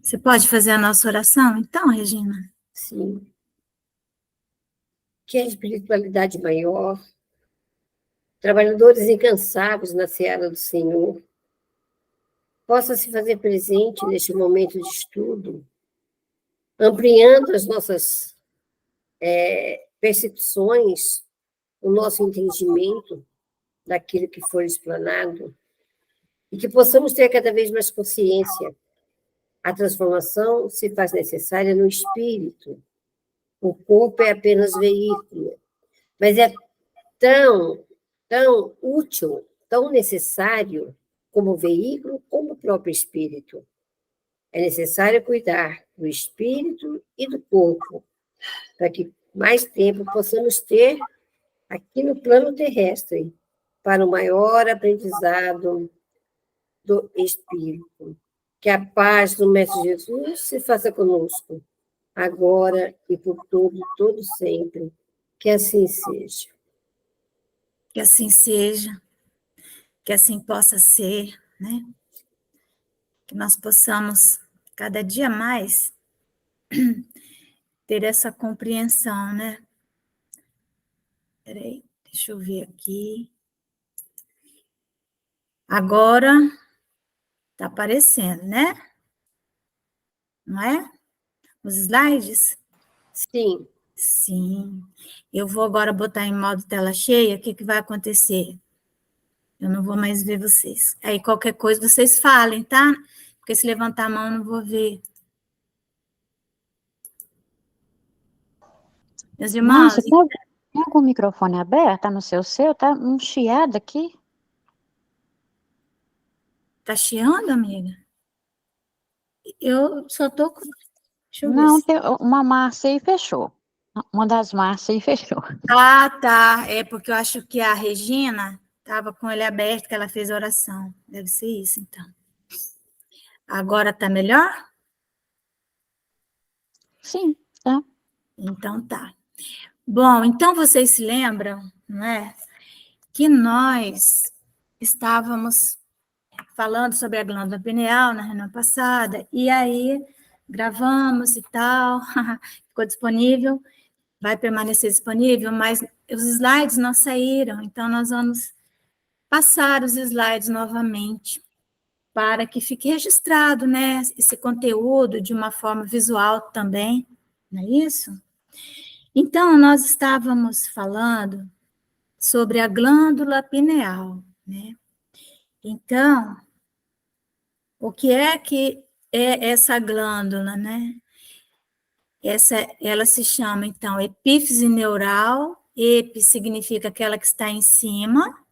Você pode fazer a nossa oração, então, Regina? Sim. Que a espiritualidade maior, trabalhadores incansáveis na seara do Senhor, possa se fazer presente neste momento de estudo, ampliando as nossas percepções, o nosso entendimento daquilo que for explanado, e que possamos ter cada vez mais consciência. A transformação se faz necessária no espírito. O corpo é apenas veículo, mas é tão útil, tão necessário como veículo, como o próprio espírito. É necessário cuidar do espírito e do corpo, para que mais tempo possamos ter aqui no plano terrestre, para o maior aprendizado do espírito. Que a paz do Mestre Jesus se faça conosco, agora e por todo sempre. Que assim seja. Que assim seja, que assim possa ser, né? Que nós possamos, cada dia mais, ter essa compreensão, né? Peraí, deixa eu ver aqui. Agora está aparecendo, né? Não é? Os slides? Sim. Sim. Eu vou agora botar em modo tela cheia, o que vai acontecer? Eu não vou mais ver vocês. Aí qualquer coisa vocês falem, tá? Porque se levantar a mão eu não vou ver. Meus irmãos... Márcia, tem algum microfone aberto? Tá no seu? Tá um chiado aqui? Tá chiando, amiga? Eu só tô com... Deixa eu ver Não, se... tem uma Márcia aí fechou. Uma das Márcias aí fechou. Ah, tá. É porque eu acho que a Regina estava com ele aberto, que ela fez oração. Deve ser isso, então. Agora tá melhor? Sim, tá. Então tá. Bom, então vocês se lembram, não é? Que nós estávamos falando sobre a glândula pineal na reunião passada, e aí gravamos e tal, ficou disponível, vai permanecer disponível, mas os slides não saíram, então nós vamos passar os slides novamente, para que fique registrado, né, esse conteúdo de uma forma visual também, não é isso? Então, nós estávamos falando sobre a glândula pineal, né? Então, o que é essa glândula, né? Ela se chama, então, epífise neural. Epi significa aquela que está em cima.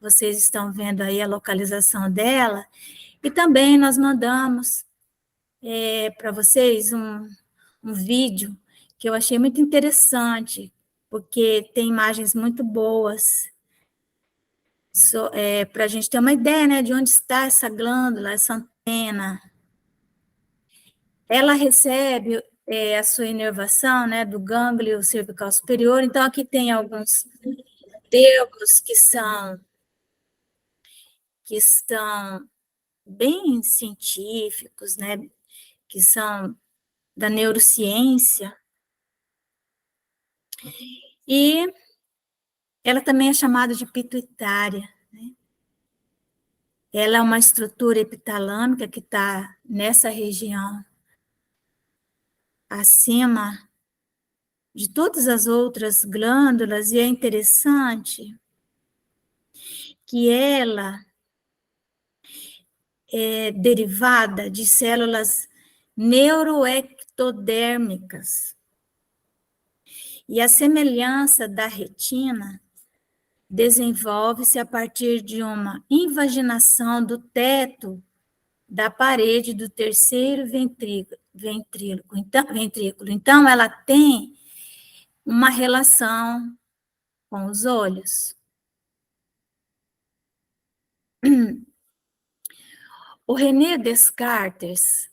Vocês estão vendo aí a localização dela. E também nós mandamos para vocês um vídeo que eu achei muito interessante, porque tem imagens muito boas, para a gente ter uma ideia, né, de onde está essa glândula, essa antena. Ela recebe a sua inervação, né, do gânglio cervical superior. Então, aqui tem alguns termos que são bem científicos, né, que são da neurociência. E ela também é chamada de pituitária, né? Ela é uma estrutura epitalâmica que está nessa região acima de todas as outras glândulas, e é interessante que ela é derivada de células neuroectodérmicas. E a semelhança da retina desenvolve-se a partir de uma invaginação do teto da parede do terceiro ventrículo. Então, ela tem uma relação com os olhos. O René Descartes,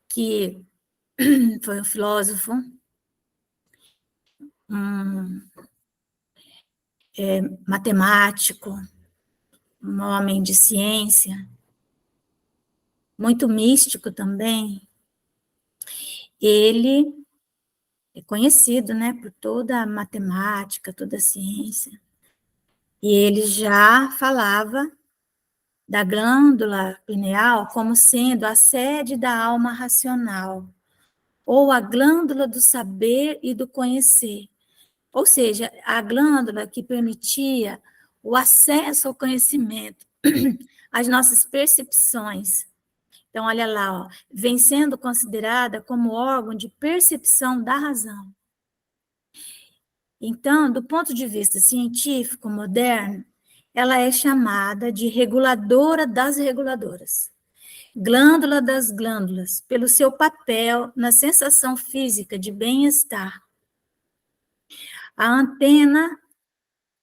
que foi um filósofo, matemático, um homem de ciência, muito místico também, ele é conhecido, né, por toda a matemática, toda a ciência, e ele já falava da glândula pineal como sendo a sede da alma racional, ou a glândula do saber e do conhecer. Ou seja, a glândula que permitia o acesso ao conhecimento, às nossas percepções. Então, olha lá, ó, vem sendo considerada como órgão de percepção da razão. Então, do ponto de vista científico moderno, ela é chamada de reguladora das reguladoras, glândula das glândulas, pelo seu papel na sensação física de bem-estar. A antena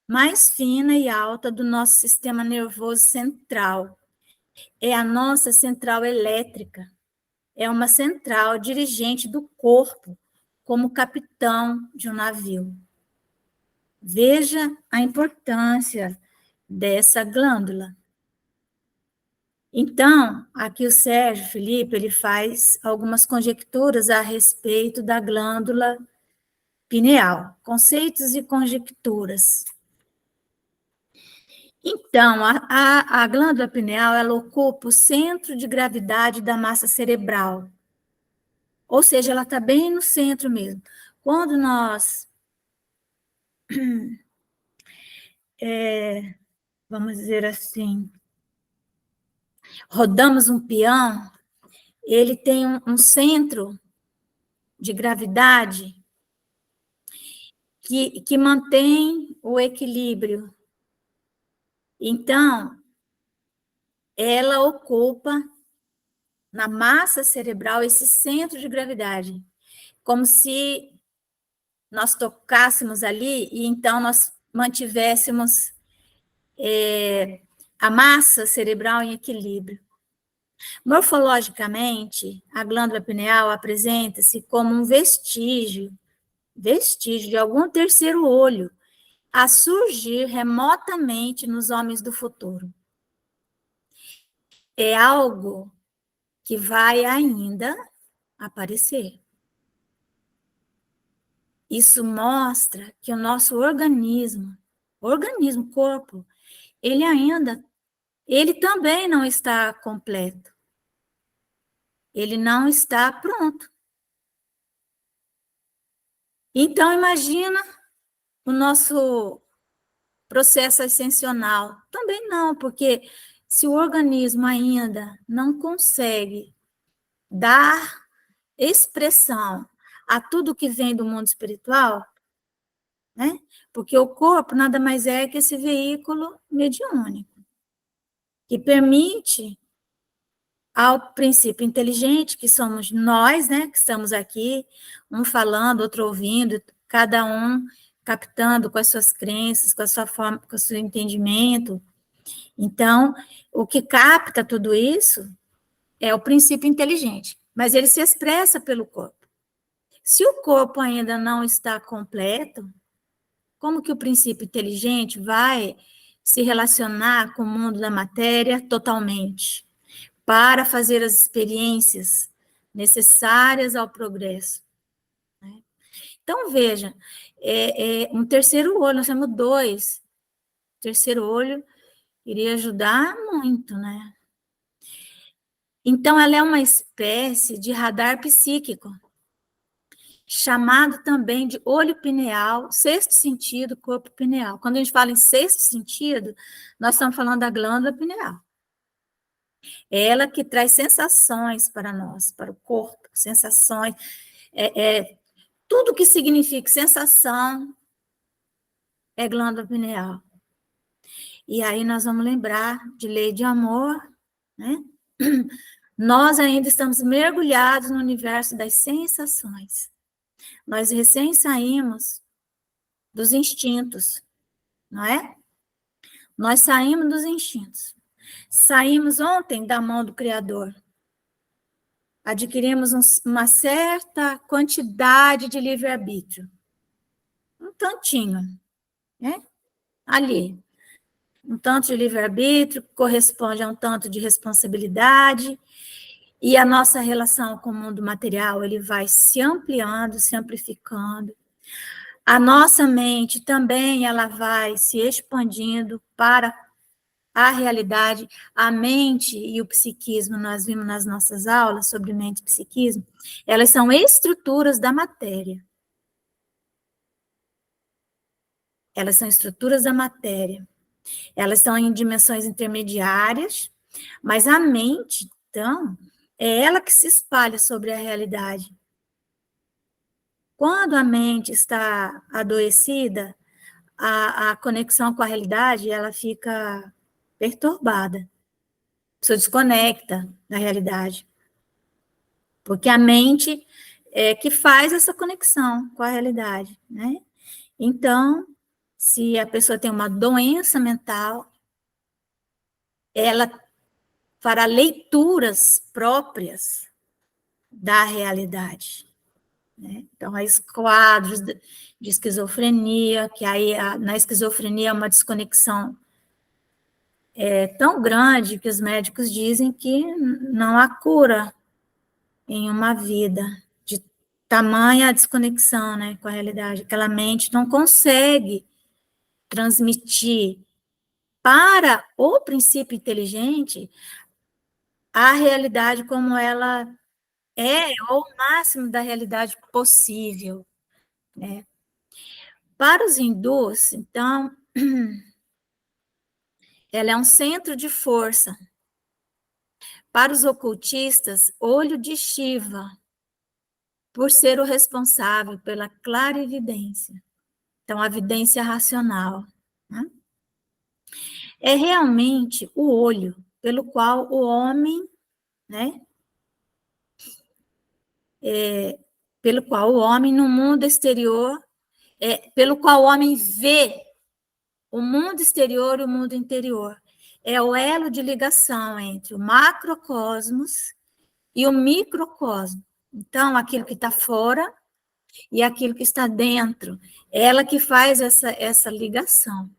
mais fina e alta do nosso sistema nervoso central é a nossa central elétrica. É uma central dirigente do corpo, como capitão de um navio. Veja a importância dessa glândula. Então, aqui o Sérgio Felipe, ele faz algumas conjecturas a respeito da glândula pineal, conceitos e conjecturas. Então, a glândula pineal, ela ocupa o centro de gravidade da massa cerebral, ou seja, ela está bem no centro mesmo. Quando nós, vamos dizer assim, rodamos um peão, ele tem um centro de gravidade que mantém o equilíbrio. Então, ela ocupa na massa cerebral esse centro de gravidade, como se nós tocássemos ali e então nós mantivéssemos a massa cerebral em equilíbrio. Morfologicamente, a glândula pineal apresenta-se como um vestígio de algum terceiro olho, a surgir remotamente nos homens do futuro. É algo que vai ainda aparecer. Isso mostra que o nosso organismo, corpo, ele também não está completo. Ele não está pronto. Então, imagina o nosso processo ascensional. Também não, porque se o organismo ainda não consegue dar expressão a tudo que vem do mundo espiritual, né? Porque o corpo nada mais é que esse veículo mediúnico, que permite ao princípio inteligente, que somos nós, né, que estamos aqui, um falando, outro ouvindo, cada um captando com as suas crenças, com a sua forma, com o seu entendimento. Então, o que capta tudo isso é o princípio inteligente, mas ele se expressa pelo corpo. Se o corpo ainda não está completo, como que o princípio inteligente vai se relacionar com o mundo da matéria totalmente, para fazer as experiências necessárias ao progresso? Então, veja, um terceiro olho, nós temos dois. O terceiro olho iria ajudar muito, né? Então, ela é uma espécie de radar psíquico, chamado também de olho pineal, sexto sentido, corpo pineal. Quando a gente fala em sexto sentido, nós estamos falando da glândula pineal. É ela que traz sensações para nós, para o corpo, sensações. Tudo que significa sensação é glândula pineal. E aí nós vamos lembrar de lei de amor, né? Nós ainda estamos mergulhados no universo das sensações. Nós recém saímos dos instintos, não é? Nós saímos dos instintos. Saímos ontem da mão do Criador. Adquirimos uma certa quantidade de livre-arbítrio. Um tantinho, né? Ali. Um tanto de livre-arbítrio corresponde a um tanto de responsabilidade. E a nossa relação com o mundo material, ele vai se ampliando, se amplificando. A nossa mente também, ela vai se expandindo para a realidade. A mente e o psiquismo, nós vimos nas nossas aulas sobre mente e psiquismo, elas são estruturas da matéria. Elas são estruturas da matéria. Elas estão em dimensões intermediárias, mas a mente, então, é ela que se espalha sobre a realidade. Quando a mente está adoecida, a conexão com a realidade, ela fica perturbada. A pessoa desconecta da realidade. Porque a mente é que faz essa conexão com a realidade, né? Então, se a pessoa tem uma doença mental, ela fará leituras próprias da realidade. Né? Então, há quadros de esquizofrenia, que aí na esquizofrenia é uma desconexão tão grande que os médicos dizem que não há cura em uma vida, de tamanha desconexão, né, com a realidade. Aquela mente não consegue transmitir para o princípio inteligente a realidade como ela é, ou o máximo da realidade possível, né? Para os hindus, então, ela é um centro de força. Para os ocultistas, olho de Shiva, por ser o responsável pela clarividência. Então, a vidência racional. Né? É realmente o olho pelo qual o homem, né? Pelo qual o homem no mundo exterior, pelo qual o homem vê o mundo exterior e o mundo interior. É o elo de ligação entre o macrocosmos e o microcosmo. Então, aquilo que está fora e aquilo que está dentro. Ela que faz essa ligação.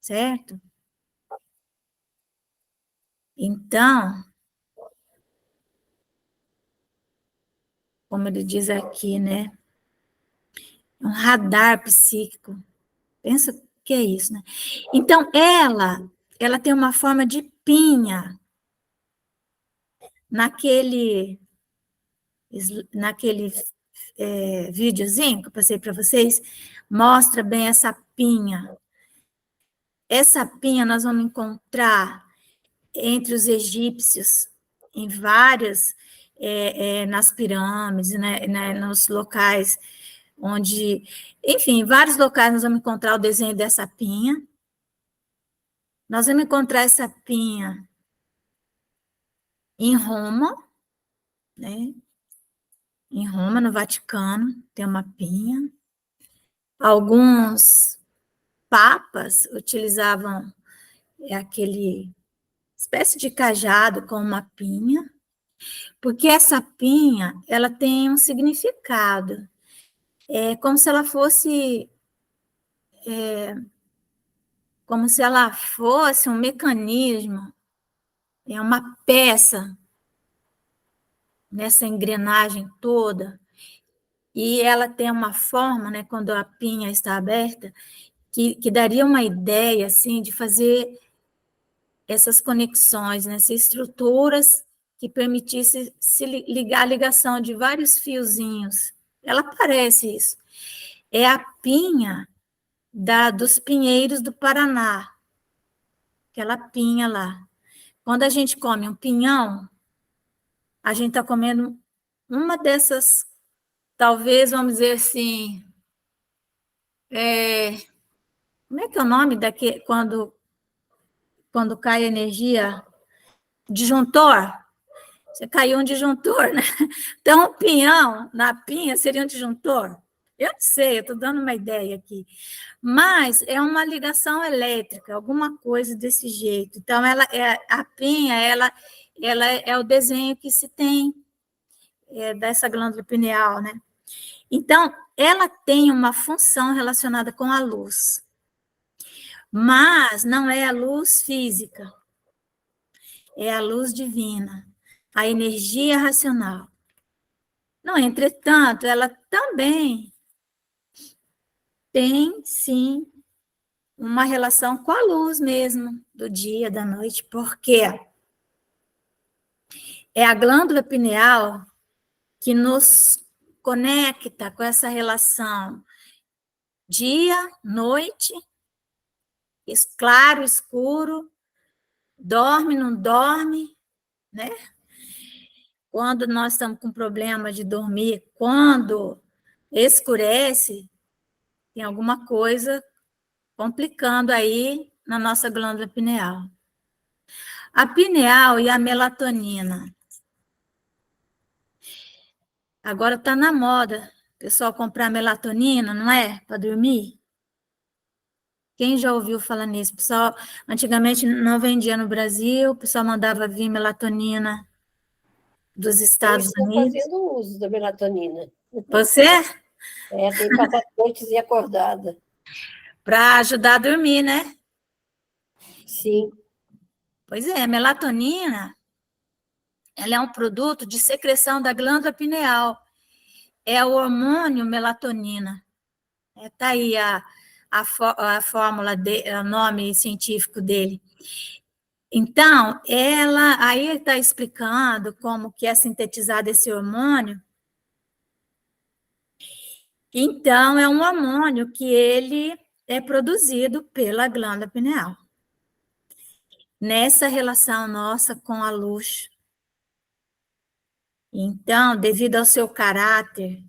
Certo? Então, como ele diz aqui, né? Um radar psíquico. Pensa o que é isso, né? Então, ela tem uma forma de pinha naquele videozinho que eu passei para vocês, mostra bem essa pinha. Essa pinha nós vamos encontrar entre os egípcios, em várias, nas pirâmides, né, nos locais onde, enfim, em vários locais nós vamos encontrar o desenho dessa pinha. Nós vamos encontrar essa pinha em Roma, né? Em Roma, no Vaticano, tem uma pinha. Alguns papas utilizavam aquele espécie de cajado com uma pinha, porque essa pinha, ela tem um significado. É como se ela fosse um mecanismo, uma peça nessa engrenagem toda, e ela tem uma forma, né, quando a pinha está aberta, que daria uma ideia, assim, de fazer essas conexões, né, essas estruturas que permitisse se ligar a ligação de vários fiozinhos. Ela parece isso. É a pinha dos pinheiros do Paraná, aquela pinha lá. Quando a gente come um pinhão, a gente está comendo uma dessas, talvez, vamos dizer assim, como é que é o nome daqui, quando cai energia? Disjuntor? Você caiu um disjuntor, né? Então, o pinhão, na pinha, seria um disjuntor? Eu não sei, eu estou dando uma ideia aqui. Mas é uma ligação elétrica, alguma coisa desse jeito. Então, a pinha, ela é o desenho que se tem dessa glândula pineal, né? Então, ela tem uma função relacionada com a luz, mas não é a luz física, é a luz divina. a energia racional. Não, entretanto, ela também tem, sim, uma relação com a luz mesmo, do dia, da noite, porque é a glândula pineal que nos conecta com essa relação dia, noite, claro, escuro, dorme, não dorme, né? Quando nós estamos com problema de dormir, quando escurece, tem alguma coisa complicando aí na nossa glândula pineal. A pineal e a melatonina. Agora está na moda, o pessoal comprar melatonina, não é? Para dormir. Quem já ouviu falar nisso? O pessoal, antigamente não vendia no Brasil, o pessoal mandava vir melatonina dos Eu Estados estou Unidos. fazendo uso da melatonina. Você? Tenho passado noites e acordada. Para ajudar a dormir, né? Sim. Pois é, a melatonina, ela é um produto de secreção da glândula pineal. É o hormônio melatonina. Está aí a fórmula, o nome científico dele. Então, ela aí está explicando como que é sintetizado esse hormônio. Então, é um hormônio que ele é produzido pela glândula pineal. Nessa relação nossa com a luz. Então, devido ao seu caráter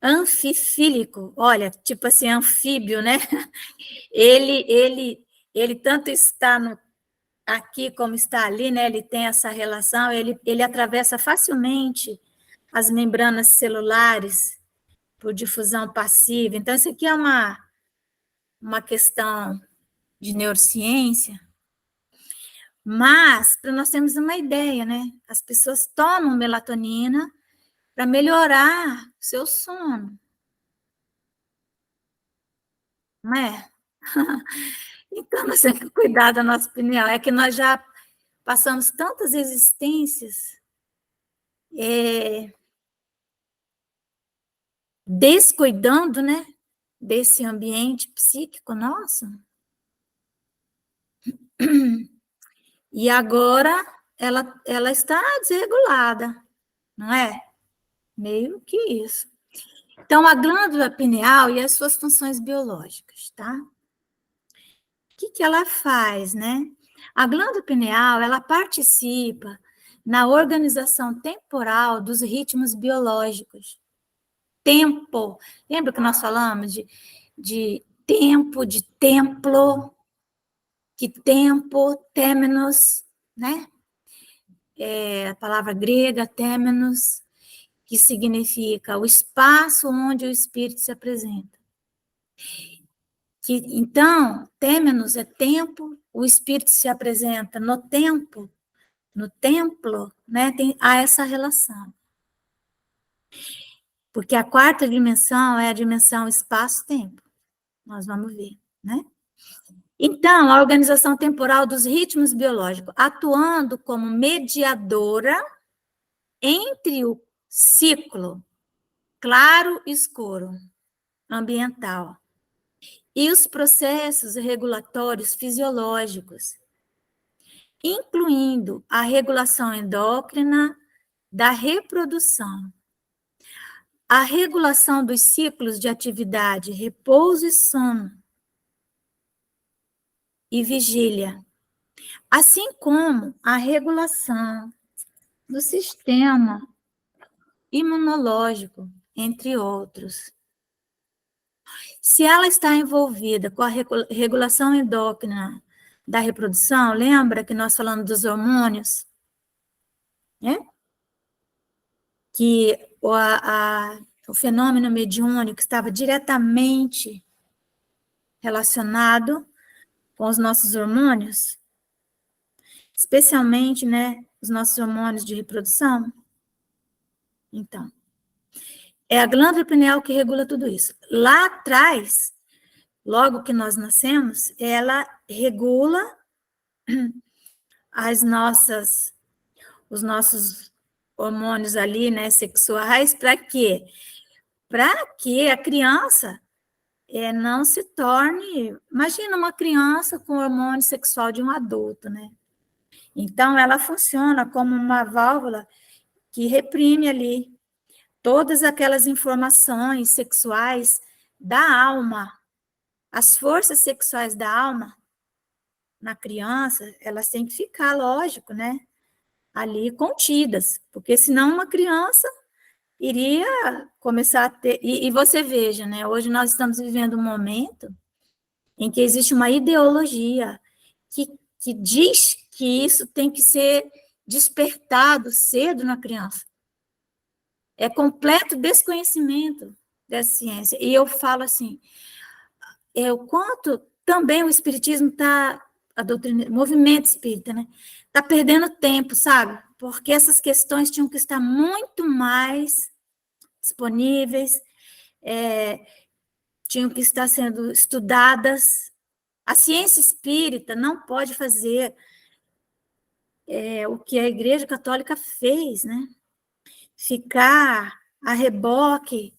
anfifílico, olha, tipo assim, anfíbio, né? Ele tanto está aqui como está ali, né? Ele tem essa relação, ele atravessa facilmente as membranas celulares por difusão passiva. Então, isso aqui é uma questão de neurociência, mas para nós termos uma ideia, né? As pessoas tomam melatonina para melhorar o seu sono, não é? Então, nós temos que cuidar da nossa opinião. É que nós já passamos tantas existências descuidando, né, desse ambiente psíquico nosso. E agora ela está desregulada, não é? Meio que isso. Então, a glândula pineal e as suas funções biológicas, tá? O que ela faz, né? A glândula pineal, ela participa na organização temporal dos ritmos biológicos. Tempo. Lembra que nós falamos de tempo, de templo, que tempo, términos, né? A palavra grega, términos, que significa o espaço onde o espírito se apresenta. Então, términos é tempo, o espírito se apresenta no tempo, no templo, né? Há essa relação. Porque a quarta dimensão é a dimensão espaço-tempo. Nós vamos ver, né? Então, a organização temporal dos ritmos biológicos, atuando como mediadora entre o ciclo claro e escuro ambiental e os processos regulatórios fisiológicos, incluindo a regulação endócrina da reprodução, a regulação dos ciclos de atividade, repouso e sono, e vigília, assim como a regulação do sistema imunológico, entre outros. Se ela está envolvida com a regulação endócrina da reprodução, lembra que nós falamos dos hormônios, né? Que o fenômeno mediúnico estava diretamente relacionado com os nossos hormônios, especialmente, né, os nossos hormônios de reprodução. Então, é a glândula pineal que regula tudo isso. Lá atrás, logo que nós nascemos, ela regula os nossos hormônios ali, né, sexuais, para quê? Para que a criança não se torne... Imagina uma criança com hormônio sexual de um adulto, né? Então, ela funciona como uma válvula que reprime ali todas aquelas informações sexuais da alma. As forças sexuais da alma na criança, elas têm que ficar, lógico, né? Ali contidas, porque senão uma criança iria começar a ter... E você veja, né? Hoje nós estamos vivendo um momento em que existe uma ideologia que diz que isso tem que ser despertado cedo na criança. É completo desconhecimento da ciência. E eu falo assim, o quanto também o espiritismo está, o movimento espírita, né? Está perdendo tempo, sabe? Porque essas questões tinham que estar muito mais disponíveis, tinham que estar sendo estudadas. A ciência espírita não pode fazer o que a Igreja Católica fez, né? Ficar a reboque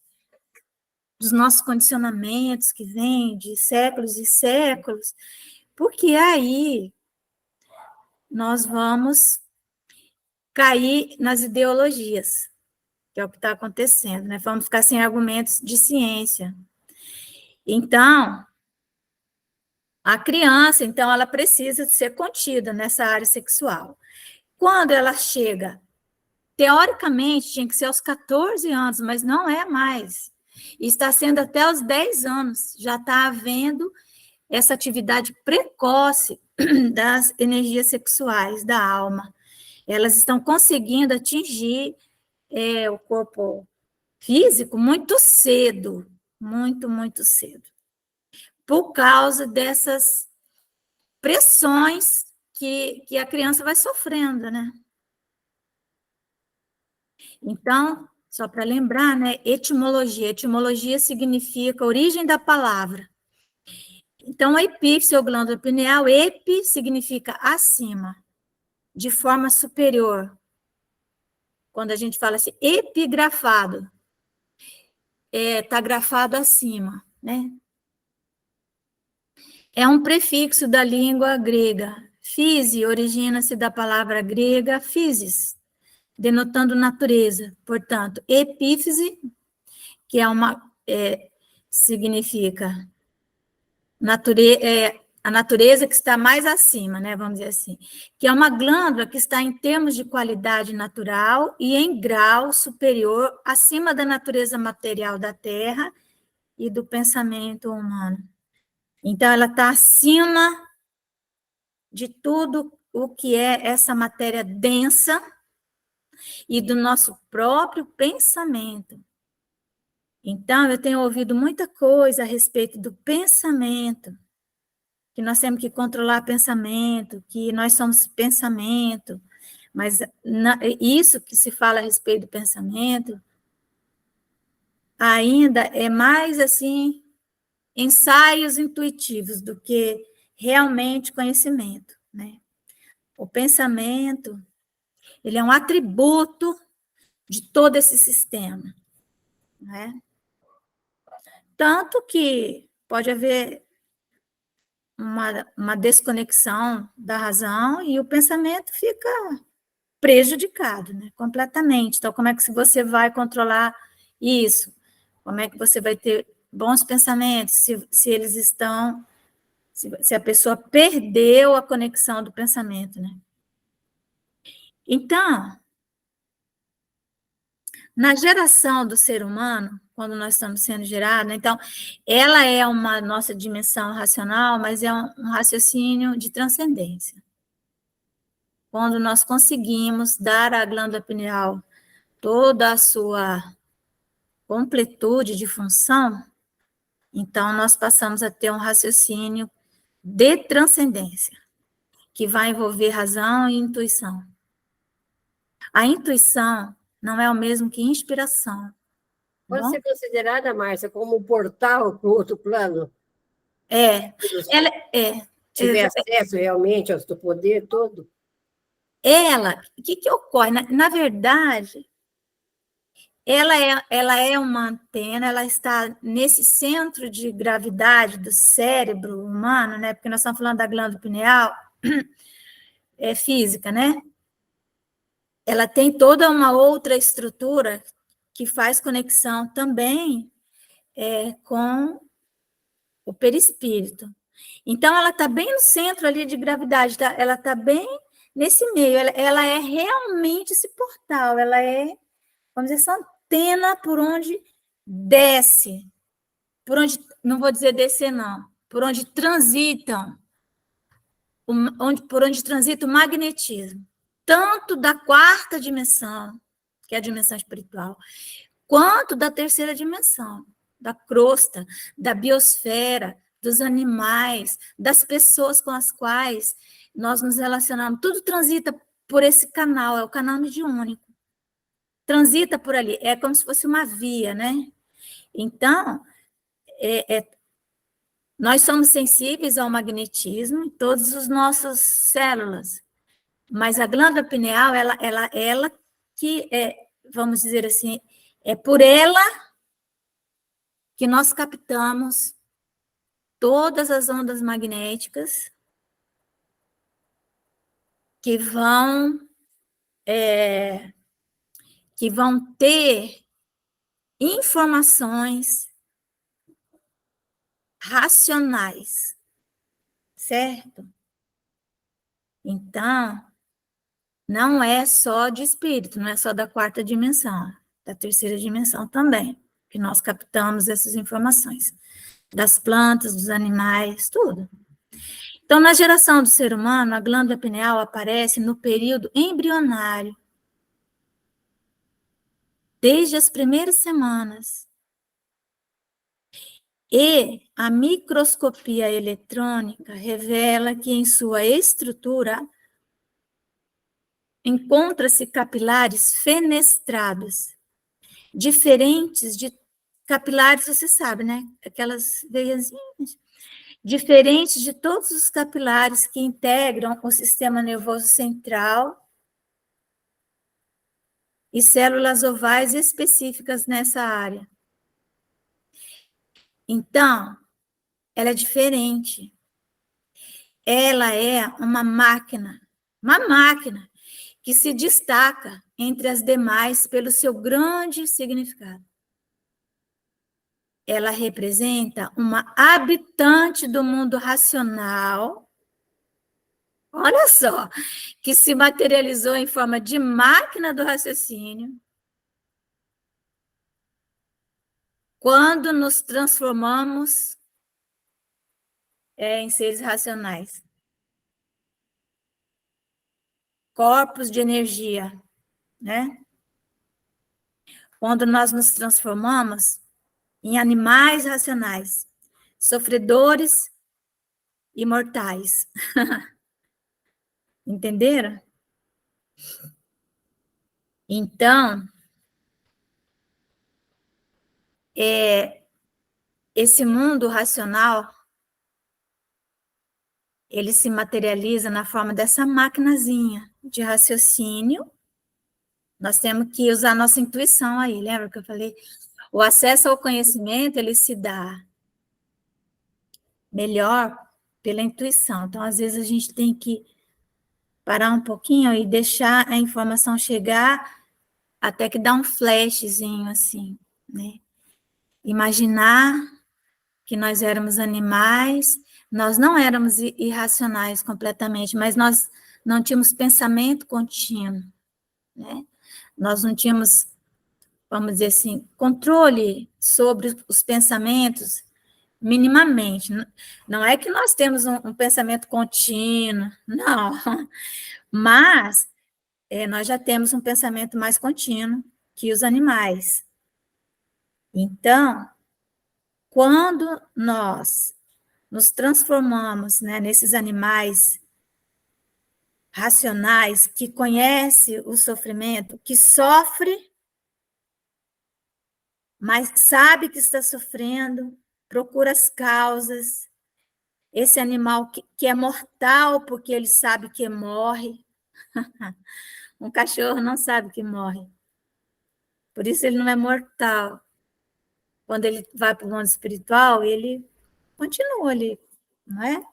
dos nossos condicionamentos que vêm de séculos e séculos, porque aí nós vamos cair nas ideologias, que é o que está acontecendo, né? Vamos ficar sem argumentos de ciência. Então, a criança, então, ela precisa ser contida nessa área sexual. Quando ela chega, teoricamente, tinha que ser aos 14 anos, mas não é mais. E está sendo até aos 10 anos. Já está havendo essa atividade precoce das energias sexuais da alma. Elas estão conseguindo atingir o corpo físico muito cedo, muito, muito cedo. Por causa dessas pressões que a criança vai sofrendo, né? Então, só para lembrar, né? Etimologia. Etimologia significa origem da palavra. Então, a epífise ou glândula pineal, epi significa acima, de forma superior. Quando a gente fala assim, epigrafado, está grafado acima, né? É um prefixo da língua grega. Fise origina-se da palavra grega physis, denotando natureza. Portanto, epífise, que significa a natureza que está mais acima, né, vamos dizer assim, que é uma glândula que está em termos de qualidade natural e em grau superior acima da natureza material da Terra e do pensamento humano. Então, ela está acima de tudo o que é essa matéria densa e do nosso próprio pensamento. Então, eu tenho ouvido muita coisa a respeito do pensamento, que nós temos que controlar pensamento, que nós somos pensamento, mas isso que se fala a respeito do pensamento ainda é mais, assim, ensaios intuitivos do que realmente conhecimento, né? O pensamento, ele é um atributo de todo esse sistema, né? Tanto que pode haver uma desconexão da razão e o pensamento fica prejudicado, né? Completamente. Então, como é que você vai controlar isso? Como é que você vai ter bons pensamentos se eles estão... Se a pessoa perdeu a conexão do pensamento, né? Então, na geração do ser humano, quando nós estamos sendo gerados, então, ela é uma nossa dimensão racional, mas é um raciocínio de transcendência. Quando nós conseguimos dar à glândula pineal toda a sua completude de função, então nós passamos a ter um raciocínio de transcendência, que vai envolver razão e intuição. A intuição não é o mesmo que inspiração. Pode ser considerada, Márcia, como um portal para o outro plano? Ela é. Tiver acesso realmente ao seu poder todo? o que ocorre? Na verdade, ela é uma antena, ela está nesse centro de gravidade do cérebro humano, né? Porque nós estamos falando da glândula pineal, é física, né? Ela tem toda uma outra estrutura que faz conexão também com o perispírito. Então, ela está bem no centro ali de gravidade, tá? Ela está bem nesse meio, ela é realmente esse portal, ela é, vamos dizer, essa antena por onde desce, por onde, não vou dizer descer, não, por onde transitam, por onde transita o magnetismo, tanto da quarta dimensão, que é a dimensão espiritual, quanto da terceira dimensão, da crosta, da biosfera, dos animais, das pessoas com as quais nós nos relacionamos. Tudo transita por esse canal, é o canal mediúnico. Transita por ali, é como se fosse uma via, né? Então, nós somos sensíveis ao magnetismo em todas as nossas células, mas a glândula pineal, ela que é, vamos dizer assim, é por ela que nós captamos todas as ondas magnéticas que vão ter informações racionais, certo? Então, não é só de espírito, não é só da quarta dimensão, da terceira dimensão também, que nós captamos essas informações, das plantas, dos animais, tudo. Então, na geração do ser humano, a glândula pineal aparece no período embrionário, desde as primeiras semanas. E a microscopia eletrônica revela que em sua estrutura encontra-se capilares fenestrados, diferentes de capilares, você sabe, né? Aquelas veiazinhas, diferentes de todos os capilares que integram o sistema nervoso central e células ovais específicas nessa área. Então, ela é diferente. Ela é uma máquina que se destaca entre as demais pelo seu grande significado. Ela representa uma habitante do mundo racional, olha só, que se materializou em forma de máquina do raciocínio, quando nos transformamos em seres racionais. Corpos de energia, né? Quando nós nos transformamos em animais racionais, sofredores e mortais. Entenderam? Então, esse mundo racional, ele se materializa na forma dessa maquinazinha de raciocínio. Nós temos que usar a nossa intuição aí, lembra que eu falei? O acesso ao conhecimento, ele se dá melhor pela intuição. Então, às vezes, a gente tem que parar um pouquinho e deixar a informação chegar até que dá um flashzinho, assim, né? Imaginar que nós éramos animais, nós não éramos irracionais completamente, mas nós não tínhamos pensamento contínuo, né? Nós não tínhamos, vamos dizer assim, controle sobre os pensamentos minimamente. Não é que nós temos um pensamento contínuo, não, mas nós já temos um pensamento mais contínuo que os animais. Então, quando nós nos transformamos, né, nesses animais racionais que conhecem o sofrimento, que sofre, mas sabe que está sofrendo, procura as causas, esse animal que é mortal porque ele sabe que morre, Um cachorro não sabe que morre. Por isso ele não é mortal. Quando ele vai para o mundo espiritual, ele continua ali, não é?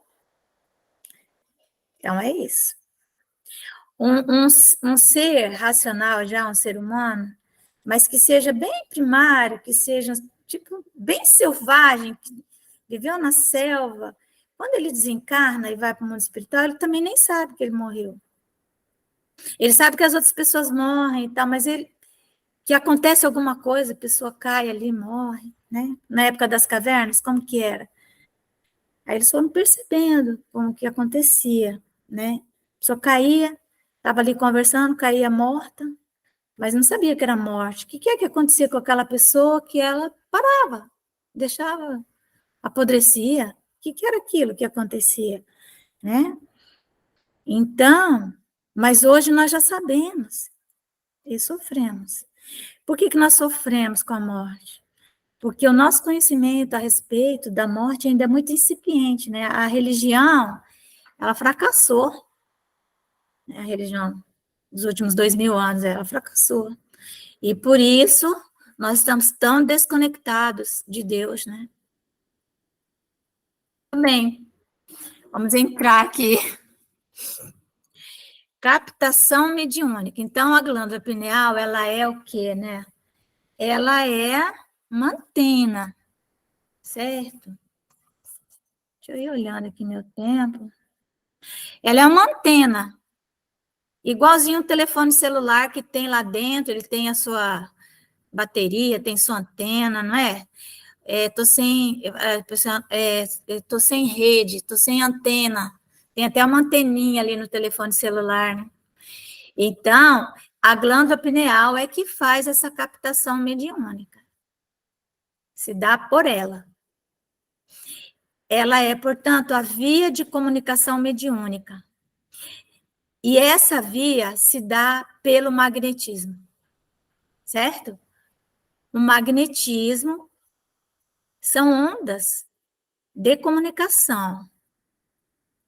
Então é isso. Um ser racional já, um ser humano, mas que seja bem primário, que seja tipo bem selvagem, que viveu na selva, quando ele desencarna e vai para o mundo espiritual, ele também nem sabe que ele morreu. Ele sabe que as outras pessoas morrem e tal, mas ele que acontece alguma coisa, a pessoa cai ali, morre, né? Na época das cavernas, como que era? Aí eles foram percebendo como que acontecia, né? A pessoa caía, estava ali conversando, caía morta, mas não sabia que era morte. O que é que acontecia com aquela pessoa que ela parava, deixava, apodrecia? O que era aquilo que acontecia, né? Então, mas hoje nós já sabemos e sofremos. Por que nós sofremos com a morte? Porque o nosso conhecimento a respeito da morte ainda é muito incipiente, né? A religião, ela fracassou, né? A religião dos últimos 2000 anos, ela fracassou. E por isso nós estamos tão desconectados de Deus, né? Bem, vamos entrar aqui. Captação mediúnica. Então, a glândula pineal, ela é o quê, né? Ela é uma antena, certo? Deixa eu ir olhando aqui meu tempo. Ela é uma antena, igualzinho o telefone celular que tem lá dentro, ele tem a sua bateria, tem sua antena, não é? Tô sem rede, tô sem antena. Tem até uma anteninha ali no telefone celular, né? Então, a glândula pineal é que faz essa captação mediúnica. Se dá por ela. Ela é, portanto, a via de comunicação mediúnica. E essa via se dá pelo magnetismo, certo? O magnetismo são ondas de comunicação,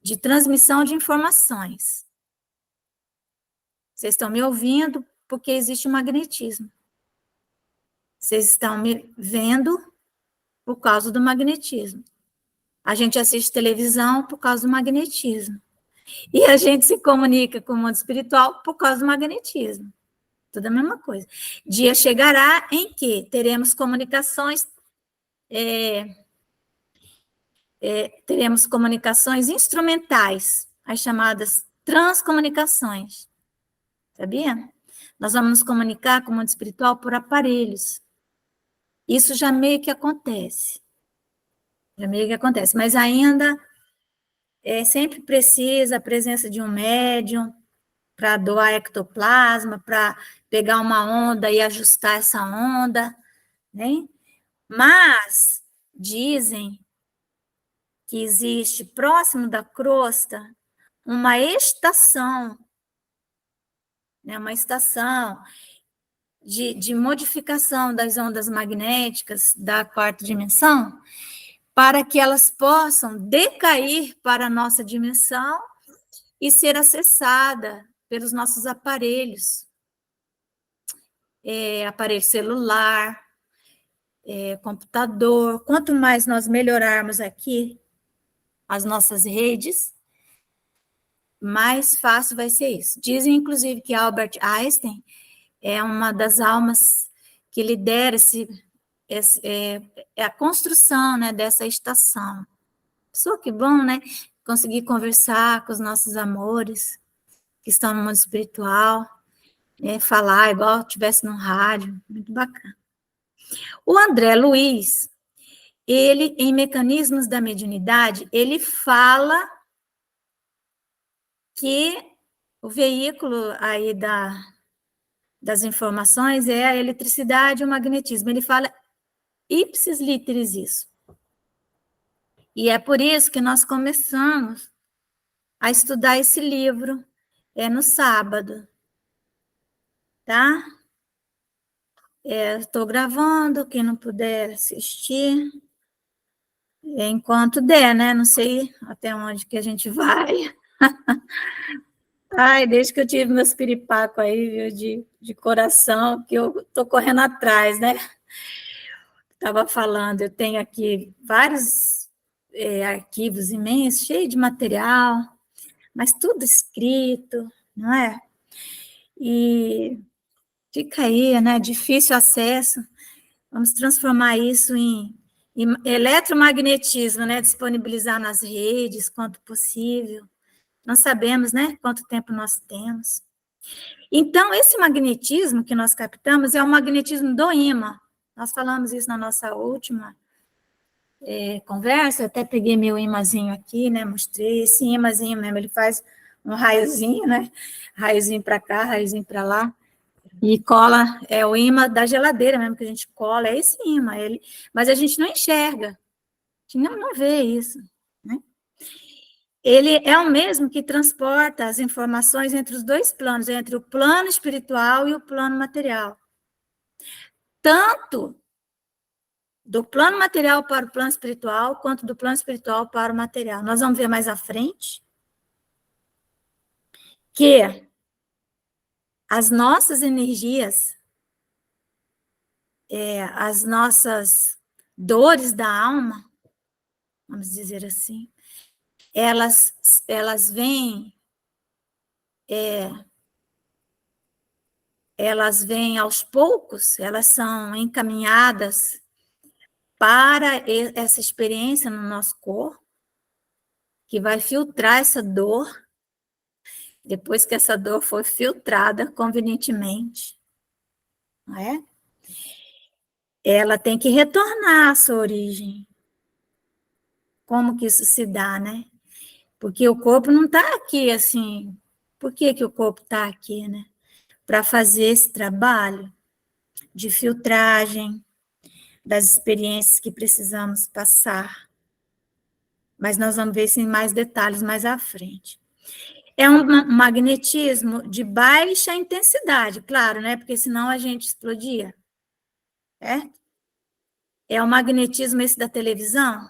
de transmissão de informações. Vocês estão me ouvindo porque existe o magnetismo. Vocês estão me vendo por causa do magnetismo. A gente assiste televisão por causa do magnetismo. E a gente se comunica com o mundo espiritual por causa do magnetismo. Tudo a mesma coisa. Dia chegará em que teremos comunicações, teremos comunicações instrumentais, as chamadas transcomunicações. Sabia? Nós vamos nos comunicar com o mundo espiritual por aparelhos. Isso já meio que acontece. Já meio que acontece, mas ainda sempre precisa a presença de um médium para doar ectoplasma, para pegar uma onda e ajustar essa onda, né? Mas dizem que existe próximo da crosta uma estação, né? Uma estação de modificação das ondas magnéticas da quarta dimensão, para que elas possam decair para a nossa dimensão e ser acessada pelos nossos aparelhos, aparelho celular, computador. Quanto mais nós melhorarmos aqui as nossas redes, mais fácil vai ser isso. Dizem, inclusive, que Albert Einstein é uma das almas que lidera a construção, né, dessa estação. Pessoa, que bom, né? Conseguir conversar com os nossos amores que estão no mundo espiritual, falar igual se estivesse no rádio, muito bacana. O André Luiz, ele, em Mecanismos da Mediunidade, ele fala que o veículo aí das informações é a eletricidade e o magnetismo. Ele fala ipsis literis isso. E é por isso que nós começamos a estudar esse livro no sábado, tá? Estou gravando, quem não puder assistir, enquanto der, né? Não sei até onde que a gente vai. Ai, desde que eu tive meus piripacos aí, viu, de coração, que eu tô correndo atrás, né? Estava falando, eu tenho aqui vários arquivos imensos, cheios de material, mas tudo escrito, não é? E fica aí, né? Difícil acesso. Vamos transformar isso em eletromagnetismo, né? Disponibilizar nas redes quanto possível. Não sabemos, né? Quanto tempo nós temos. Então, esse magnetismo que nós captamos é o magnetismo do ímã. Nós falamos isso na nossa última conversa, eu até peguei meu imãzinho aqui, né? Mostrei esse imãzinho mesmo, ele faz um raiozinho, né? Raiozinho para cá, raiozinho para lá. E cola, é o imã da geladeira mesmo que a gente cola, é esse imã, mas a gente não enxerga, a gente não vê isso, né? Ele é o mesmo que transporta as informações entre os dois planos, entre o plano espiritual e o plano material. Tanto do plano material para o plano espiritual, quanto do plano espiritual para o material. Nós vamos ver mais à frente que as nossas energias, as nossas dores da alma, vamos dizer assim, elas vêm aos poucos, elas são encaminhadas para essa experiência no nosso corpo, que vai filtrar essa dor, depois que essa dor for filtrada convenientemente, não é? Ela tem que retornar à sua origem. Como que isso se dá, né? Porque o corpo não está aqui assim. Por que o corpo está aqui, né? Para fazer esse trabalho de filtragem das experiências que precisamos passar. Mas nós vamos ver isso em mais detalhes mais à frente. É um magnetismo de baixa intensidade, claro, né? Porque senão a gente explodia. É o magnetismo esse da televisão?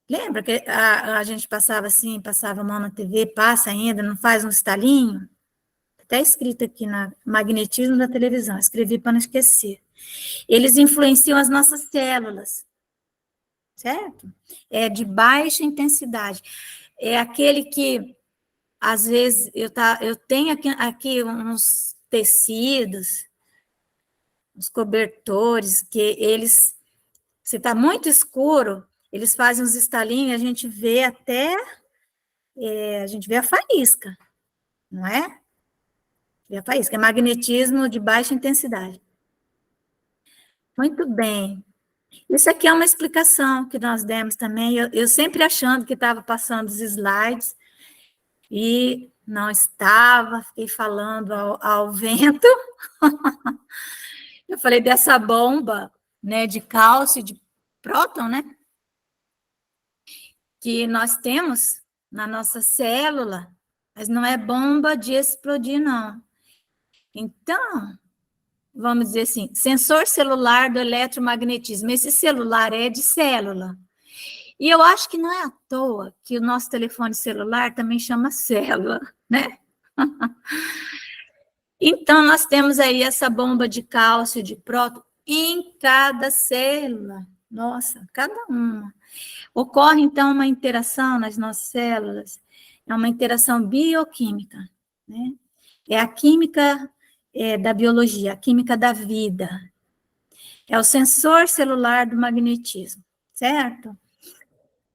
Lembra que a gente passava assim, passava a mão na TV, passa ainda, não faz um estalinho? Está escrito aqui na magnetismo da televisão, escrevi para não esquecer. Eles influenciam as nossas células, certo? É de baixa intensidade. É aquele que, às vezes, eu tenho aqui uns tecidos, uns cobertores, que eles, se está muito escuro, eles fazem uns estalinhos e a gente vê a gente vê a faísca, não é? Vê a faísca, é magnetismo de baixa intensidade. Muito bem. Isso aqui é uma explicação que nós demos também. Eu sempre achando que estava passando os slides e não estava, fiquei falando ao vento. Eu falei dessa bomba, né, de cálcio, de próton, né, que nós temos na nossa célula, mas não é bomba de explodir, não. Então, vamos dizer assim, sensor celular do eletromagnetismo. Esse celular é de célula. E eu acho que não é à toa que o nosso telefone celular também chama célula, né? Então, nós temos aí essa bomba de cálcio, de próton, em cada célula. Nossa, cada uma. Ocorre, então, uma interação nas nossas células, é uma interação bioquímica, né? É a química da biologia, a química da vida. É o sensor celular do magnetismo, certo?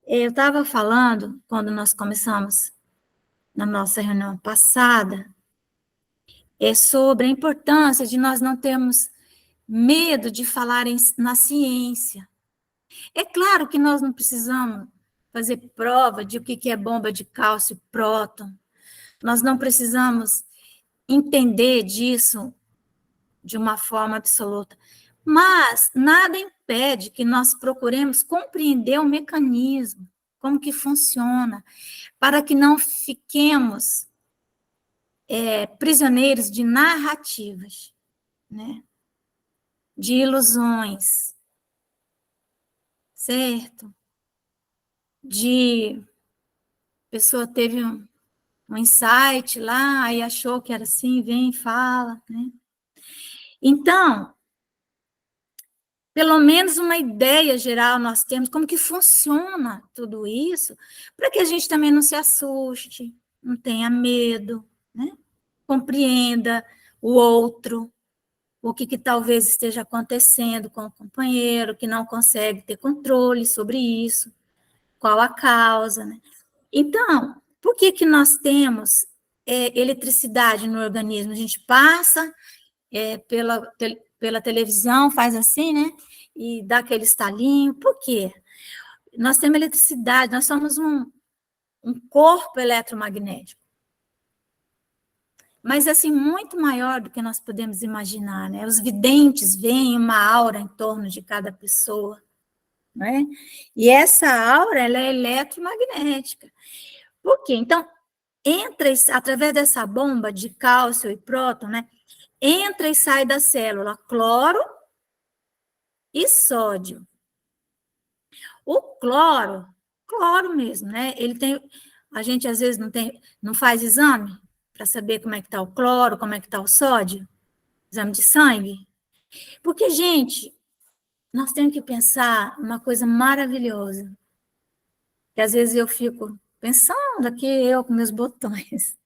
Eu estava falando, quando nós começamos na nossa reunião passada, sobre a importância de nós não termos medo de falar na ciência. É claro que nós não precisamos fazer prova de o que é bomba de cálcio e próton. Nós não precisamos entender disso de uma forma absoluta. Mas nada impede que nós procuremos compreender o mecanismo, como que funciona, para que não fiquemos prisioneiros de narrativas, né? De ilusões, certo? De pessoa teve um insight lá, aí achou que era assim, vem e fala, né? Então, pelo menos uma ideia geral nós temos como que funciona tudo isso, para que a gente também não se assuste, não tenha medo, né? Compreenda o outro, o que talvez esteja acontecendo com o companheiro, que não consegue ter controle sobre isso, qual a causa, né? Então, por que nós temos eletricidade no organismo? A gente passa pela televisão, faz assim, né? E dá aquele estalinho. Por quê? Nós temos eletricidade, nós somos um corpo eletromagnético. Mas, assim, muito maior do que nós podemos imaginar, né? Os videntes veem uma aura em torno de cada pessoa, né? E essa aura, ela é eletromagnética. Por quê? Então, através dessa bomba de cálcio e próton, né? Entra e sai da célula cloro e sódio. O cloro mesmo, né? Ele tem, a gente às vezes não faz exame para saber como é que está o cloro, como é que está o sódio, exame de sangue. Porque, gente, nós temos que pensar uma coisa maravilhosa, que às vezes eu fico pensando aqui, eu com meus botões.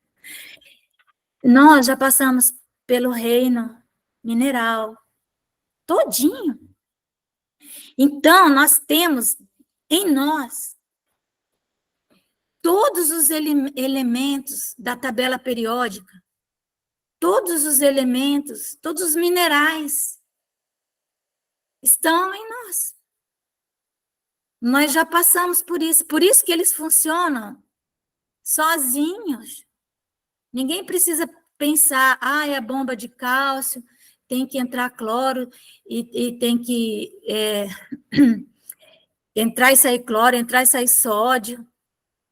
Nós já passamos pelo reino mineral, todinho. Então, nós temos em nós todos os elementos da tabela periódica, todos os elementos, todos os minerais estão em nós. Nós já passamos por isso que eles funcionam sozinhos. Ninguém precisa pensar, é a bomba de cálcio, tem que entrar cloro e tem que entrar e sair cloro, entrar e sair sódio.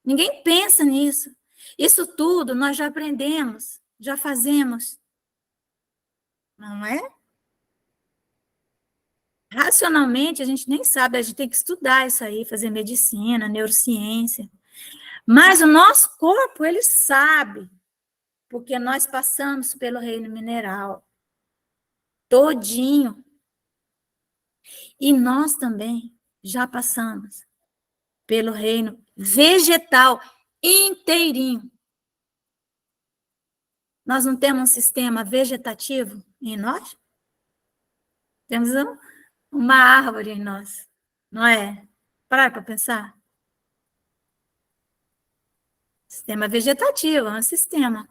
Ninguém pensa nisso. Isso tudo nós já aprendemos, já fazemos. Não é? Racionalmente, a gente nem sabe, a gente tem que estudar isso aí, fazer medicina, neurociência. Mas o nosso corpo, ele sabe, porque nós passamos pelo reino mineral todinho. E nós também já passamos pelo reino vegetal inteirinho. Nós não temos um sistema vegetativo em nós? Temos uma árvore em nós, não é? Para pensar. Sistema vegetativo, é um sistema.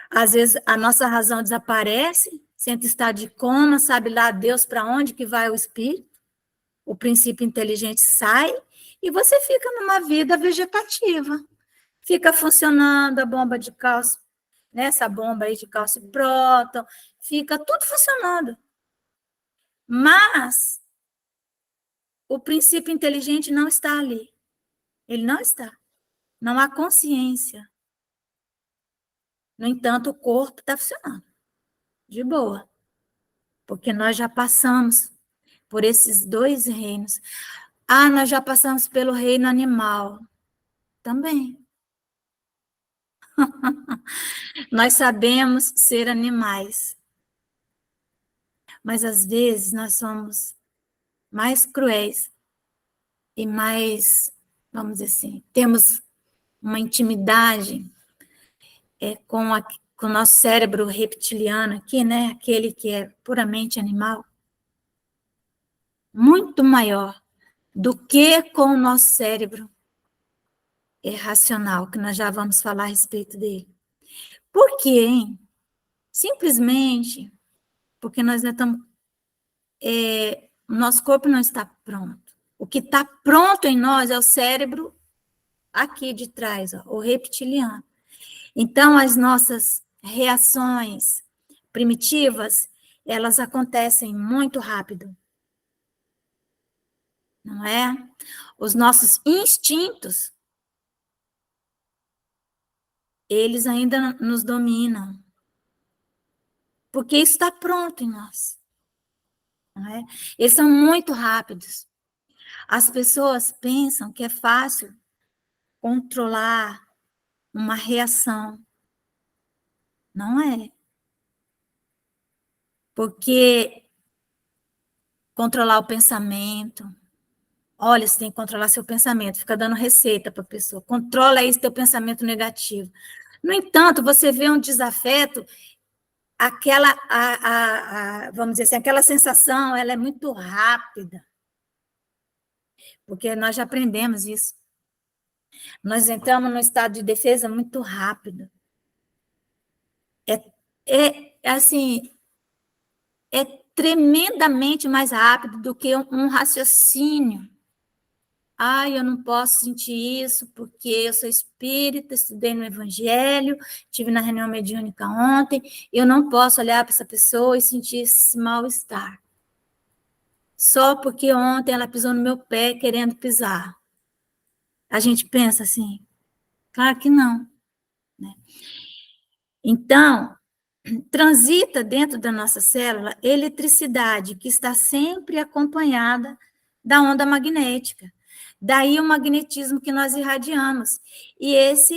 Às vezes a nossa razão desaparece, sente estado de coma, sabe lá Deus para onde que vai o espírito, o princípio inteligente sai e você fica numa vida vegetativa. Fica funcionando a bomba de cálcio, né? Essa bomba aí de cálcio e próton, fica tudo funcionando. Mas o princípio inteligente não está ali. Ele não está. Não há consciência. No entanto, o corpo está funcionando. De boa. Porque nós já passamos por esses dois reinos. Nós já passamos pelo reino animal. Também. Nós sabemos ser animais. Mas, às vezes, nós somos mais cruéis e mais, vamos dizer assim, temos uma intimidade com o nosso cérebro reptiliano aqui, né? Aquele que é puramente animal, muito maior do que com o nosso cérebro racional, que nós já vamos falar a respeito dele. Por quê, hein? Simplesmente porque nós não estamos... o nosso corpo não está pronto. O que está pronto em nós é o cérebro aqui de trás, ó, o reptiliano. Então, as nossas reações primitivas, elas acontecem muito rápido. Não é? Os nossos instintos, eles ainda nos dominam. Porque isso está pronto em nós. Não é? Eles são muito rápidos. As pessoas pensam que é fácil controlar uma reação. Não é. Porque controlar o pensamento. Olha, você tem que controlar seu pensamento. Fica dando receita para a pessoa. Controla aí seu pensamento negativo. No entanto, você vê um desafeto, vamos dizer assim, aquela sensação, ela é muito rápida. Porque nós já aprendemos isso. Nós entramos num estado de defesa muito rápido. Assim, é tremendamente mais rápido do que um raciocínio. Eu não posso sentir isso porque eu sou espírita, estudei no Evangelho, estive na reunião mediúnica ontem, eu não posso olhar para essa pessoa e sentir esse mal-estar. Só porque ontem ela pisou no meu pé querendo pisar. A gente pensa assim? Claro que não. Né? Então, transita dentro da nossa célula eletricidade que está sempre acompanhada da onda magnética. Daí o magnetismo que nós irradiamos. E esse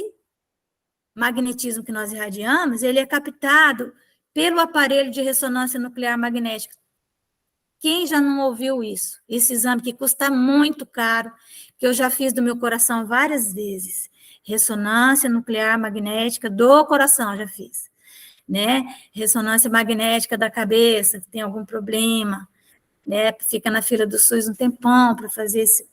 magnetismo que nós irradiamos, ele é captado pelo aparelho de ressonância nuclear magnética. Quem já não ouviu isso? Esse exame que custa muito caro, que eu já fiz do meu coração várias vezes. Ressonância nuclear magnética do coração, já fiz. Né? Ressonância magnética da cabeça, que tem algum problema, né? Fica na fila do SUS um tempão para fazer esse.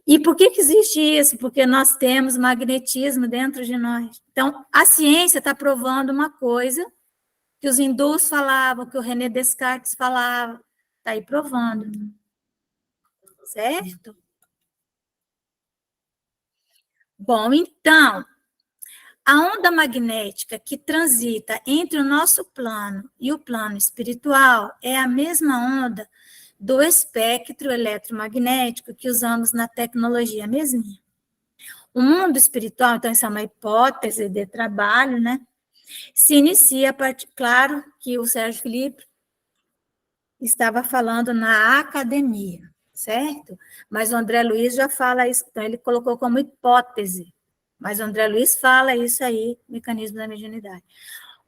E por que existe isso? Porque nós temos magnetismo dentro de nós. Então, a ciência está provando uma coisa que os hindus falavam, que o René Descartes falava, está aí provando. Certo? Bom, então, a onda magnética que transita entre o nosso plano e o plano espiritual é a mesma onda do espectro eletromagnético que usamos na tecnologia mesminha. O mundo espiritual, então, isso é uma hipótese de trabalho, né? Se inicia a partir, claro que o Sérgio Felipe estava falando na academia, certo? Mas o André Luiz já fala isso, então ele colocou como hipótese. Mas o André Luiz fala isso aí, mecanismo da mediunidade.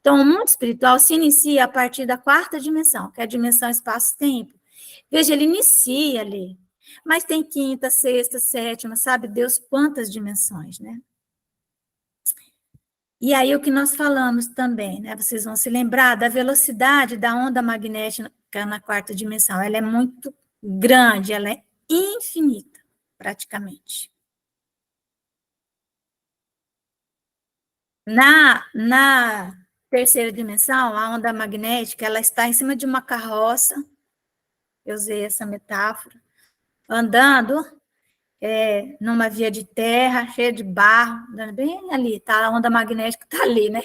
Então, o mundo espiritual se inicia a partir da quarta dimensão, que é a dimensão espaço-tempo. Veja, ele inicia ali, mas tem quinta, sexta, sétima, sabe Deus quantas dimensões, né? E aí o que nós falamos também, né? Vocês vão se lembrar da velocidade da onda magnética na quarta dimensão. Ela é muito grande, ela é infinita, praticamente. Na terceira dimensão, a onda magnética, ela está em cima de uma carroça, eu usei essa metáfora, andando numa via de terra, cheia de barro, bem ali, tá? A onda magnética está ali, né?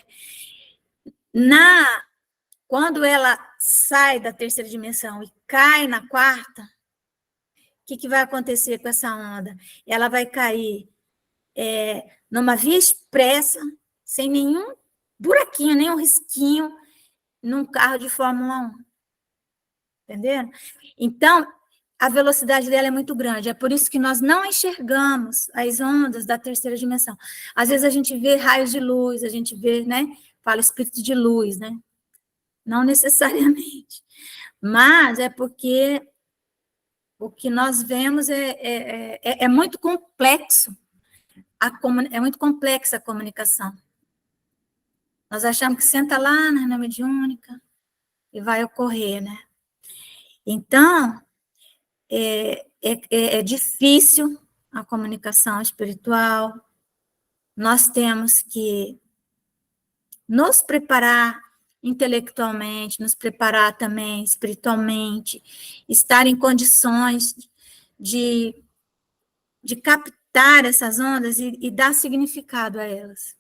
Quando ela sai da terceira dimensão e cai na quarta, o que vai acontecer com essa onda? Ela vai cair numa via expressa, sem nenhum buraquinho, nenhum risquinho, num carro de Fórmula 1. Entenderam? Então, a velocidade dela é muito grande. É por isso que nós não enxergamos as ondas da terceira dimensão. Às vezes a gente vê raios de luz, a gente vê, né? Fala espírito de luz, né? Não necessariamente. Mas é porque o que nós vemos é muito complexo. É muito complexa a comunicação. Nós achamos que senta lá na reunião mediúnica e vai ocorrer, né? Então, é difícil a comunicação espiritual. Nós temos que nos preparar intelectualmente, nos preparar também espiritualmente, estar em condições de captar essas ondas e dar significado a elas.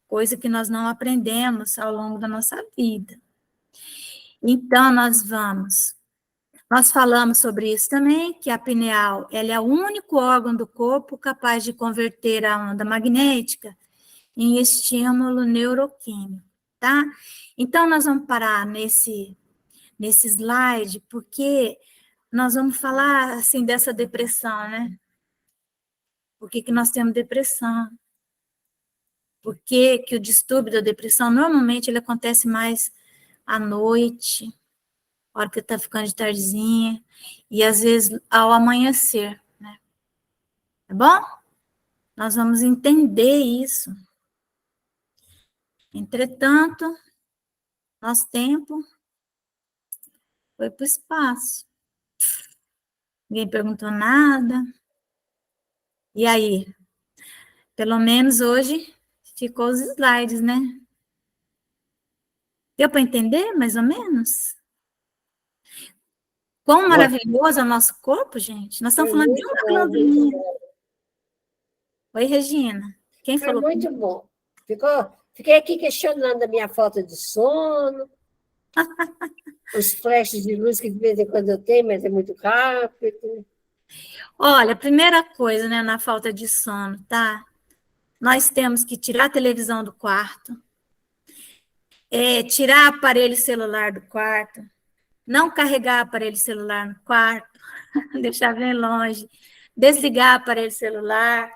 Coisa que nós não aprendemos ao longo da nossa vida. Então, nós falamos sobre isso também, que a pineal, ela é o único órgão do corpo capaz de converter a onda magnética em estímulo neuroquímico, tá? Então, nós vamos parar nesse slide, porque nós vamos falar, assim, dessa depressão, né? Por que nós temos depressão? Por que que o distúrbio da depressão, normalmente, ele acontece mais à noite, a hora que está ficando de tardezinha, e às vezes ao amanhecer, né? Tá bom? Nós vamos entender isso. Entretanto, nosso tempo foi para o espaço. Ninguém perguntou nada. E aí? Pelo menos hoje ficou os slides, né? Deu para entender, mais ou menos? Quão maravilhoso é o nosso corpo, gente. Nós estamos falando de uma glandulinha. Oi, Regina. Quem Foi falou? muito bom. Fiquei aqui questionando a minha falta de sono, os flashes de luz que de vez em quando eu tenho, mas é muito rápido. Olha, a primeira coisa, né, na falta de sono, tá? Nós temos que tirar a televisão do quarto, tirar aparelho celular do quarto, não carregar aparelho celular no quarto, deixar bem longe, desligar aparelho celular,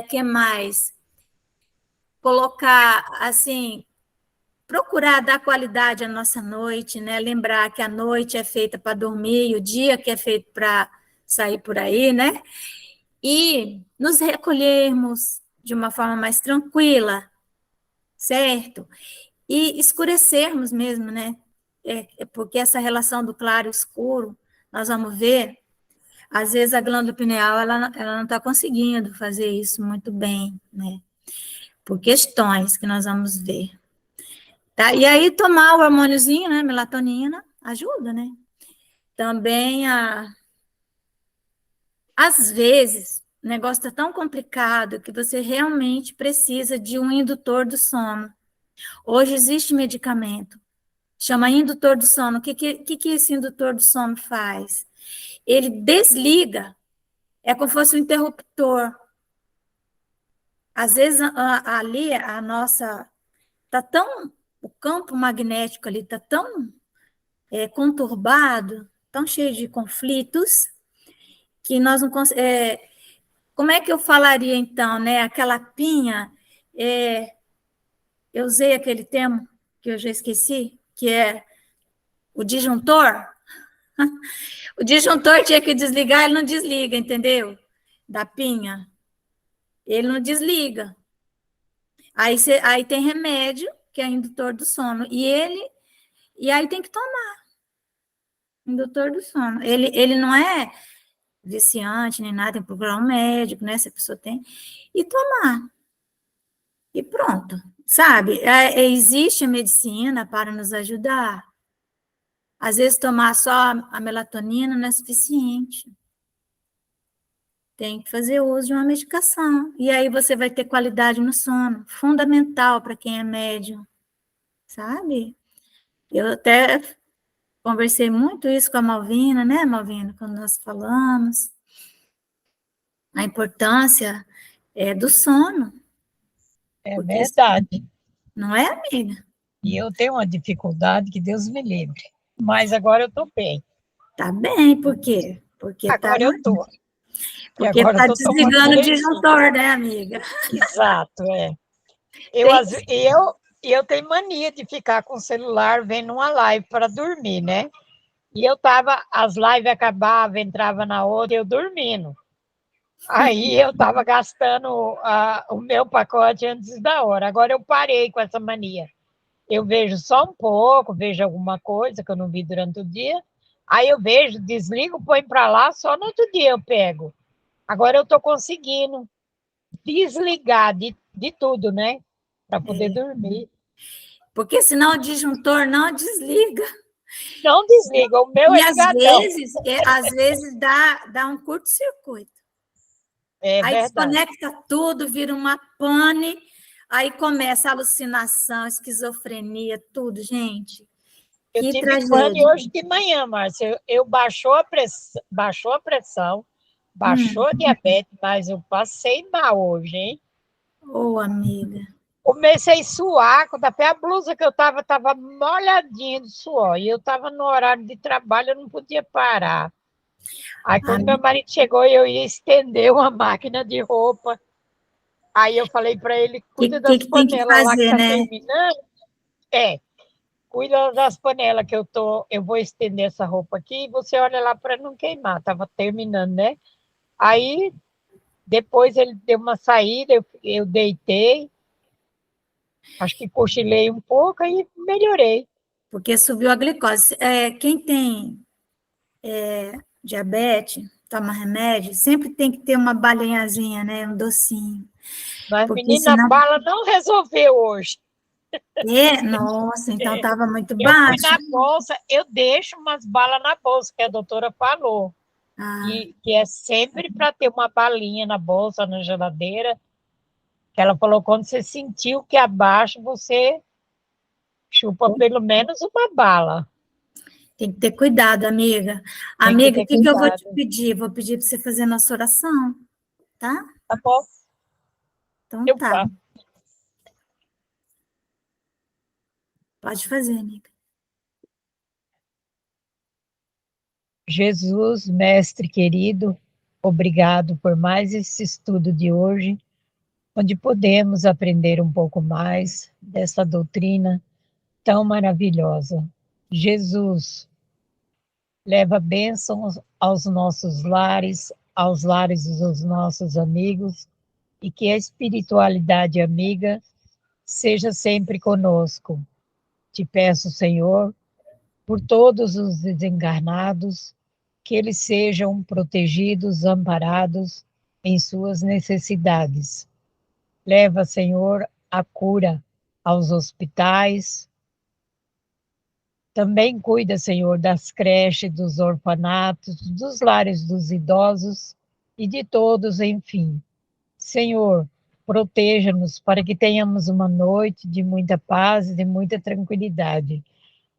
que mais? Colocar, assim, procurar dar qualidade à nossa noite, né? Lembrar que a noite é feita para dormir, e o dia que é feito para sair por aí, né? E nos recolhermos de uma forma mais tranquila, certo? E escurecermos mesmo, né? Porque essa relação do claro e escuro, nós vamos ver, às vezes a glândula pineal, ela não está conseguindo fazer isso muito bem, né? Por questões que nós vamos ver. Tá? E aí tomar o hormôniozinho, né? Melatonina, ajuda, né? Também, às vezes, o negócio está tão complicado que você realmente precisa de um indutor do sono. Hoje existe medicamento, chama indutor do sono. O que esse indutor do sono faz? Ele desliga, é como se fosse um interruptor. Às vezes, ali, a nossa... Está tão... O campo magnético ali está tão conturbado, tão cheio de conflitos, que nós não conseguimos... como é que eu falaria, então, né? Aquela pinha... eu usei aquele termo que eu já esqueci, que é o disjuntor. O disjuntor tinha que desligar, ele não desliga, entendeu? Da pinha. Ele não desliga. Aí tem remédio, que é indutor do sono. E aí tem que tomar. Indutor do sono. Ele não é viciante nem nada, tem que procurar um médico, né? Se a pessoa tem. E tomar. E pronto. Sabe? Existe a medicina para nos ajudar. Às vezes, tomar só a melatonina não é suficiente. Tem que fazer uso de uma medicação. E aí você vai ter qualidade no sono. Fundamental para quem é médium. Sabe? Eu até conversei muito isso com a Malvina, né, Malvina? Quando nós falamos. A importância do sono. É verdade. Não é, amiga? E eu tenho uma dificuldade que Deus me livre. Mas agora eu estou bem. Tá bem, por quê? Porque agora eu estou. Porque está desligando o disjuntor, né, amiga? Exato, é. Eu tenho mania de ficar com o celular vendo uma live para dormir, né? E as lives acabavam, entrava na outra, eu dormindo. Aí eu estava gastando o meu pacote antes da hora. Agora eu parei com essa mania. Eu vejo só um pouco, vejo alguma coisa que eu não vi durante o dia. Aí eu vejo, desligo, põe para lá, só no outro dia eu pego. Agora eu estou conseguindo desligar de tudo, né? Para poder dormir. Porque senão o disjuntor não desliga. Não desliga, o meu e é ligadão. Às vezes dá um curto-circuito. É aí verdade. Desconecta tudo, vira uma pane, aí começa a alucinação, esquizofrenia, tudo, gente. Eu que tive tragédia. pane hoje de manhã, Márcia. Eu baixou a pressão, baixou a diabetes, mas eu passei mal hoje, hein? Ô, amiga. Comecei a suar, quando até a blusa que eu estava molhadinha de suor. E eu estava no horário de trabalho, eu não podia parar. Aí, quando meu marido chegou, eu ia estender uma máquina de roupa. Aí eu falei para ele, cuida que das que tem que panelas lá que fazer, tá né? terminando. Cuida das panelas que eu vou estender essa roupa aqui e você olha lá para não queimar. Tava terminando, né? Aí depois ele deu uma saída, eu deitei, acho que cochilei um pouco e melhorei. Porque subiu a glicose. Quem tem diabetes, toma remédio, sempre tem que ter uma balinhazinha, né? Um docinho. Mas, Porque menina, a senão. bala não resolveu hoje. Nossa, então estava muito Eu fui baixo. na bolsa, eu deixo umas balas na bolsa, que a doutora falou, Ah, que é sempre para ter uma balinha na bolsa, na geladeira, que ela falou, quando você sentiu que abaixa, você chupa pelo menos uma bala. tem que ter cuidado, amiga. Tem que Amiga, o ter que que eu vou te cuidado. pedir? Vou pedir para você fazer nossa oração, tá? Tá bom? Então Eu tá, faço. pode fazer, amiga. Jesus, mestre querido, obrigado por mais esse estudo de hoje, onde podemos aprender um pouco mais dessa doutrina tão maravilhosa. Jesus, leva bênçãos aos nossos lares, aos lares dos nossos amigos, e que a espiritualidade amiga seja sempre conosco. Te peço, Senhor, por todos os desencarnados, que eles sejam protegidos, amparados em suas necessidades. Leva, Senhor, a cura aos hospitais. Também cuida, Senhor, das creches, dos orfanatos, dos lares dos idosos e de todos, enfim. Senhor, proteja-nos para que tenhamos uma noite de muita paz e de muita tranquilidade,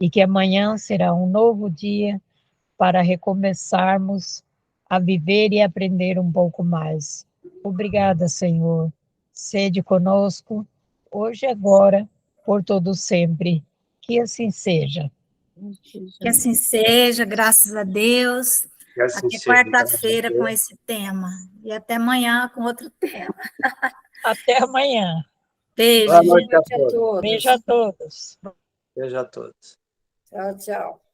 e que amanhã será um novo dia para recomeçarmos a viver e aprender um pouco mais. Obrigada, Senhor. Sede conosco, hoje e agora, por todo sempre. Que assim seja. Que assim seja, graças a Deus. Que assim Até seja, graças a quarta-feira com Deus. esse tema. E até amanhã com outro tema. Até amanhã. Beijo, Boa gente. noite a Boa noite a todos. todos. Beijo a todos. Beijo a todos. Tchau, tchau.